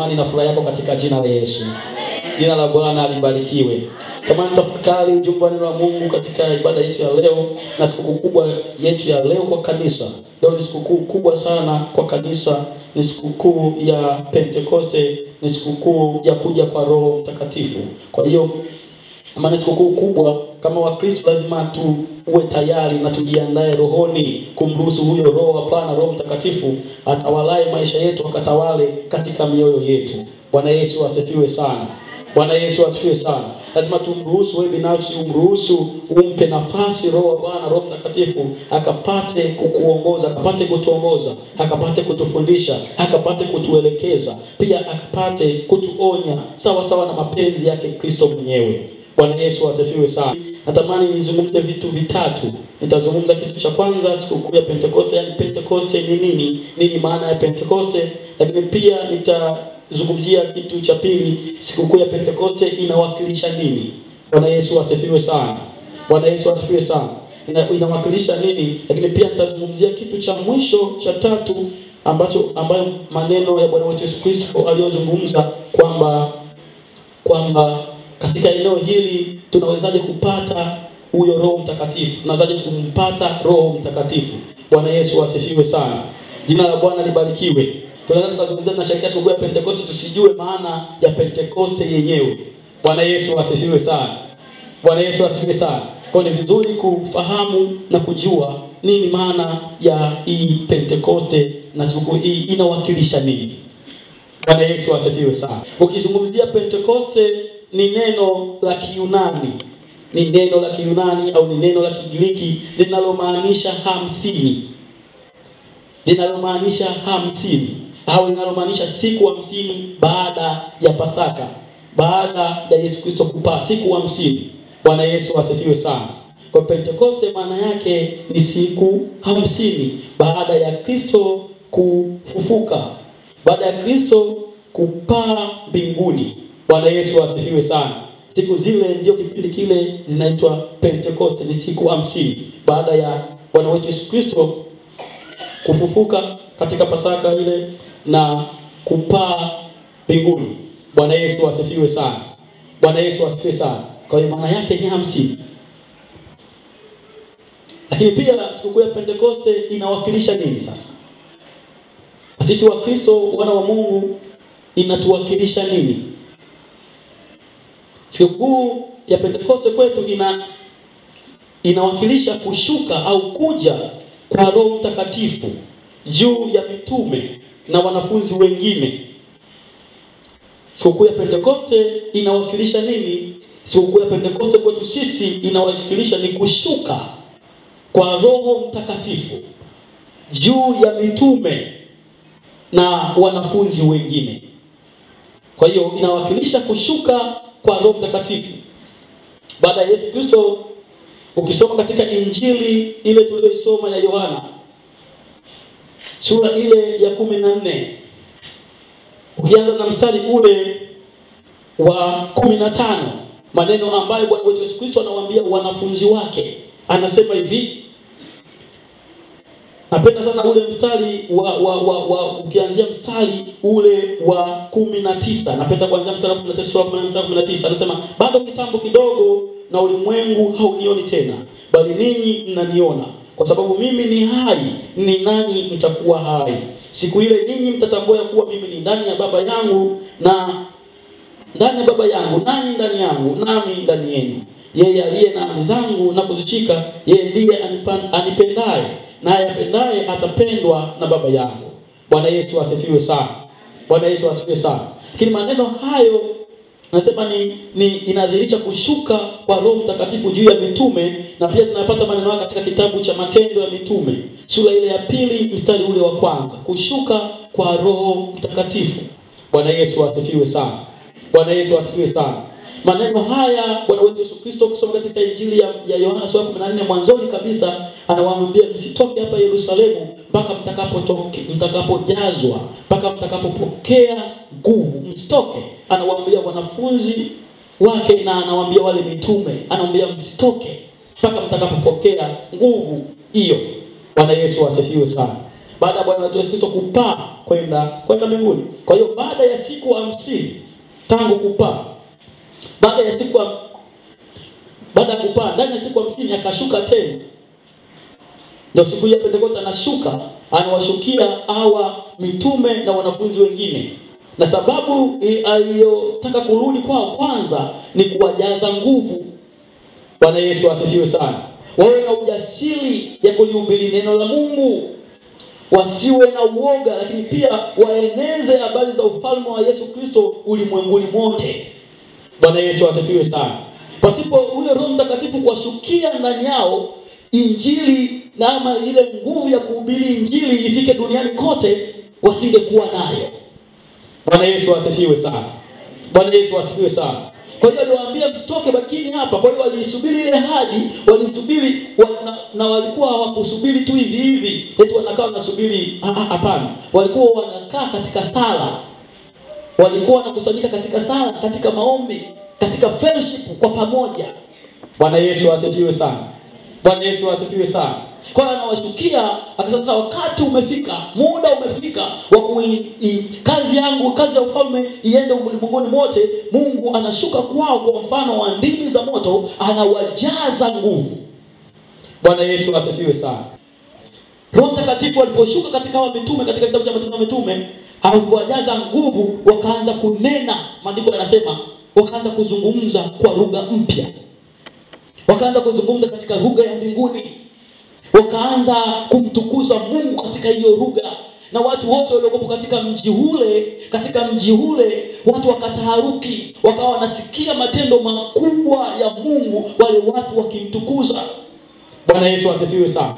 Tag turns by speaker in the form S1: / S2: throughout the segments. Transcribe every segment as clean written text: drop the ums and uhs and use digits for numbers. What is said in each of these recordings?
S1: amani na furaha yako katika jina la Yesu. Jina la Bwana libarikiwe. Kama tafakari ujumbe wa neno la Mungu katika ibada yetu ya leo na sikukuu kubwa yetu ya leo kwa kanisa. Leo ni sikukuu kubwa sana kwa kanisa, ni sikukuu ya Pentekoste, ni sikukuu ya kuja kwa Roho Mtakatifu. Kwa hiyo maana sikukuu kubwa, kama Wakristo lazima tuwe tayari na tujiandae rohoni kumruhusu huyo Roho wa Bwana, Roho Mtakatifu atawalae maisha yetu, akatawale katika mioyo yetu. Bwana Yesu asifiwe sana. Bwana Yesu asifiwe sana. Lazima tumruhusu wewe binafsi, umpe nafasi Roho wa Bwana, Roho Mtakatifu akapate kukuongoza, akapate kutuongoza, akapate kutufundisha, akapate kutuelekeza, pia akapate kutuonya sawa sawa na mapenzi yake Kristo mwenyewe. Bwana Yesu asifiwe sana. Natamani nizungumze vitu vitatu. Nitazungumza kitu cha kwanza, sikukuu ya Pentekoste, yani Pentekoste ni nini? Nini maana ya Pentekoste? Lakini pia nitazungumzia kitu cha pili, sikukuu ya Pentekoste inawakilisha nini? Bwana Yesu asifiwe sana. Bwana Yesu asifiwe sana. Inawakilisha nini? Lakini pia nitazungumzia kitu cha mwisho cha tatu ambayo maneno ya Bwana wetu Yesu Kristo aliyozungumza kwamba katika eneo hili tunawezaje kupata huyo Roho Mtakatifu? Tunawezaje kumpata Roho Mtakatifu? Bwana Yesu asifiwe sana. Jina la Bwana libarikiwe. Tunaweza tukazungumzia na sherehe sikukuu ya Pentekoste tusijue maana ya Pentekoste yenyewe. Bwana Yesu asifiwe sana. Bwana Yesu asifiwe sana. Kwa ni vizuri kufahamu na kujua nini maana ya hii Pentekoste na sikukuu hii inawakilisha nini. Bwana Yesu asifiwe sana. Ukizungumzia Pentekoste ni neno la Kiyunani. Ni neno la Kiyunani au ni neno la Kigiriki linalomaanisha 50. Linalomaanisha 50 au linalomaanisha siku 50 baada ya Pasaka. Baada ya Yesu Kristo kupaa siku 50. Bwana Yesu asifiwe sana. Kwa Pentekoste maana yake ni siku 50 baada ya Kristo kufufuka. Baada ya Kristo kupaa mbinguni. Bwana Yesu asifiwe sana. Siku zile ndio kipindi kile zinaitwa Pentekoste, ni siku 50 baada ya Bwana wetu Yesu Kristo kufufuka katika Pasaka ile na kupaa mbinguni. Bwana Yesu asifiwe sana. Bwana Yesu asifiwe sana. Kwa hiyo maana yake ni 50. Lakini pia sikukuu ya Pentekoste inawakilisha nini sasa? Sisi wa Kristo, wana wa Mungu, inatuwakilisha nini? Sikukuu ya Pentekoste kwetu inawakilisha kushuka au kuja kwa Roho Mtakatifu juu ya mitume na wanafunzi wengine. Sikukuu ya Pentekoste inawakilisha nini? Sikukuu ya Pentekoste kwetu sisi inawakilisha ni kushuka kwa Roho Mtakatifu juu ya mitume na wanafunzi wengine. Kwa hiyo inawakilisha kushuka kwa Roho Mtakatifu. Baada ya Yesu Kristo, ukisoma katika Injili ile tuliyosoma ya Yohana sura ile ya 14, ukianza na mstari ule wa 15, maneno ambayo Bwana wetu Yesu Kristo anawaambia wanafunzi wake, anasema hivi. Napenda sana ule mstari ukianzia mstari ule wa 19. Napenda kuanzia mstari wa 19 sura 19. Anasema bado kitambo kidogo na ulimwengu haunioni tena, bali ninyi mnaniona, kwa sababu mimi ni hai, ni nanyi mtakuwa hai. Siku ile ninyi mtatambua kuwa mimi ni ndani ya Baba yangu na ndani ya Baba yangu, nanyi ndani yangu, nami ndani yenu. Yeye aliye na amri zangu na kuzishika, yeye ndiye anipendaye, naye apendaye atapendwa na Baba yangu. Bwana Yesu asifiwe sana. Bwana Yesu asifiwe sana. Lakini maneno hayo nasema inadhihirisha kushuka kwa Roho Mtakatifu juu ya mitume, na pia tunapata maneno haya katika kitabu cha Matendo ya Mitume sura ile ya 2 mstari ule wa 1. Kushuka kwa Roho Mtakatifu. Bwana Yesu asifiwe sana. Bwana Yesu asifiwe sana. Maneno haya Bwana wetu Yesu Kristo kusoma katika Injili ya Yohana sura 14 mwanzoni kabisa anawaambia msitoke hapa Yerusalemu mpaka mtakapojazwa, mpaka mtakapopokea nguvu. Msitoke. Anawaambia wanafunzi wake na anawaambia wale mitume, anawaambia msitoke mpaka mtakapopokea nguvu hiyo. Bwana Yesu asifiwe sana. baada ya Bwana wetu Yesu Kristo kupaa kwenda mbinguni. Kwa hiyo baada ya siku 50 tangu kupaa, baada ya kupaa, ndani ya siku 50 akashuka tena. Ndio siku ya Pentekoste anashuka, anawashukia hawa mitume na wanafunzi wengine. Na sababu aliyotaka kurudi kwao kwanza ni kuwajaza nguvu. Bwana Yesu asifiwe sana. Wawe na ujasiri ya kulihubiri neno la Mungu. Wasiwe na uoga, lakini pia waeneze habari za ufalme wa Yesu Kristo ulimwenguni mote. Bwana Yesu asifiwe sana. Pasipo huyo Roho Mtakatifu kuwashukia ndani yao, injili na ama ile nguvu ya kuhubiri injili ifike duniani kote wasingekuwa nayo. Bwana Yesu asifiwe sana. Bwana Yesu asifiwe sana. Kwa hiyo aliwaambia msitoke, bakini hapa. Kwa hiyo walisubiri ile ahadi, walisubiri na walikuwa hawakusubiri tu hivi hivi eti wanakaa wanasubiri. Hapana. Walikuwa wanakaa katika sala. Walikuwa wanakusanyika katika sala, katika maombi, katika fellowship kwa pamoja. Bwana Yesu asifiwe sana. Bwana Yesu asifiwe sana. Kwa hiyo anawashukia, akasema wakati umefika, muda umefika wa kazi yangu, kazi ya ufalme iende ulimwenguni mote. Mungu anashuka kwao kwa mfano wa ndimi za moto, anawajaza nguvu. Bwana Yesu asifiwe sana. Roho Mtakatifu aliposhuka katika hawa mitume, katika kitabu cha Matendo ya Mitume, aliwajaza nguvu, wakaanza kunena. Maandiko yanasema wakaanza kuzungumza kwa lugha mpya. Wakaanza kuzungumza katika lugha ya mbinguni. Wakaanza kumtukuza Mungu katika hiyo lugha. Na watu wote waliokuwa katika mji ule, watu wakataharuki, wakawa wanasikia matendo makubwa ya Mungu, wale watu wakimtukuza. Bwana Yesu asifiwe sana.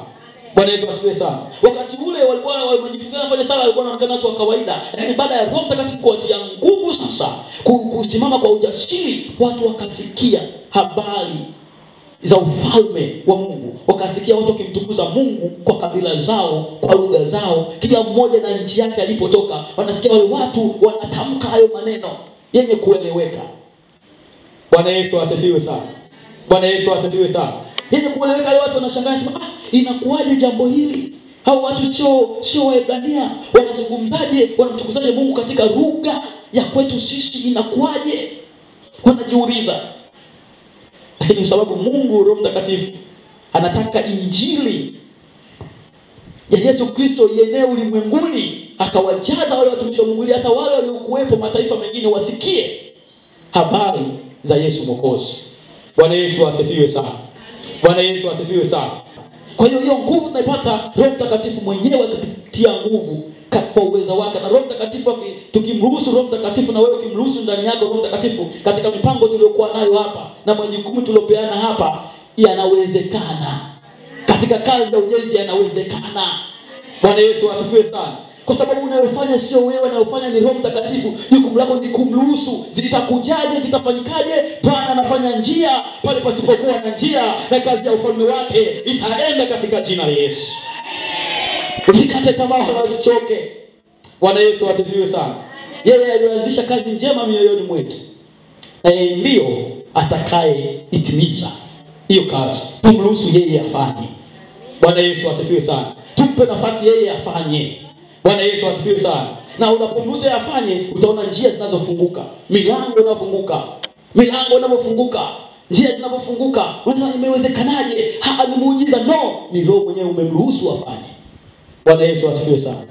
S1: Bwana Yesu asifiwe sana. Wakati ule walikuwa wamejifungia nafanya sala, walikuwa wanaonekana watu wa kawaida. Lakini baada ya Roho Mtakatifu kuwatia nguvu sasa, kusimama kwa ujasiri, watu wakasikia habari za ufalme wa Mungu. Wakasikia watu wakimtukuza Mungu kwa kabila zao, kwa lugha zao, kila mmoja na nchi yake alipotoka. Wanasikia wale watu wanatamka hayo maneno yenye kueleweka. Bwana Yesu asifiwe sana. Bwana Yesu asifiwe sana. Yenye kueleweka, wale watu wanashangaa sema, inakuwaje jambo hili? Hao watu sio Waebrania, wanazungumzaje, wanamtukuzaje Mungu katika lugha ya kwetu sisi, inakuwaje? Wanajiuliza. Lakini sababu Mungu Roho Mtakatifu anataka injili ya Yesu Kristo ienee ulimwenguni, akawajaza wale watumishi wa Mungu, hata wale waliokuwepo mataifa mengine wasikie habari za Yesu Mwokozi. Bwana Yesu asifiwe sana. Bwana Yesu asifiwe sana. Kwa hiyo nguvu tunaipata Roho Mtakatifu mwenyewe akitutia nguvu kwa uwezo wake. Na Roho Mtakatifu, tukimruhusu Roho Mtakatifu, na wewe ukimruhusu ndani yako Roho Mtakatifu, katika mipango tuliyokuwa nayo hapa na majukumu tuliopeana hapa, yanawezekana. Katika kazi ya ujenzi yanawezekana. Bwana Yesu asifiwe sana. Kwa sababu unayofanya sio wewe, unayofanya ni Roho Mtakatifu. Jukumu lako ni kumruhusu. Zitakujaje, vitafanyikaje? Bwana anafanya njia pale pasipokuwa na njia, na kazi ya ufalme wake itaenda katika jina la Yesu. Usikate tamaa wala usichoke. Bwana Yesu asifiwe sana. Yeye alianzisha kazi njema mioyoni mwetu, na yeye ndio atakaye itimiza hiyo kazi. Tumruhusu yeye afanye. Bwana Yesu asifiwe sana. Tumpe nafasi yeye afanye. Bwana Yesu asifiwe sana. Na unapomruhusu yeye afanye, utaona njia zinazofunguka, milango inafunguka, milango inafunguka, njia zinafunguka. Unasema imewezekanaje? Ni muujiza. No, ni Roho mwenyewe umemruhusu afanye. Bwana Yesu asifiwe sana.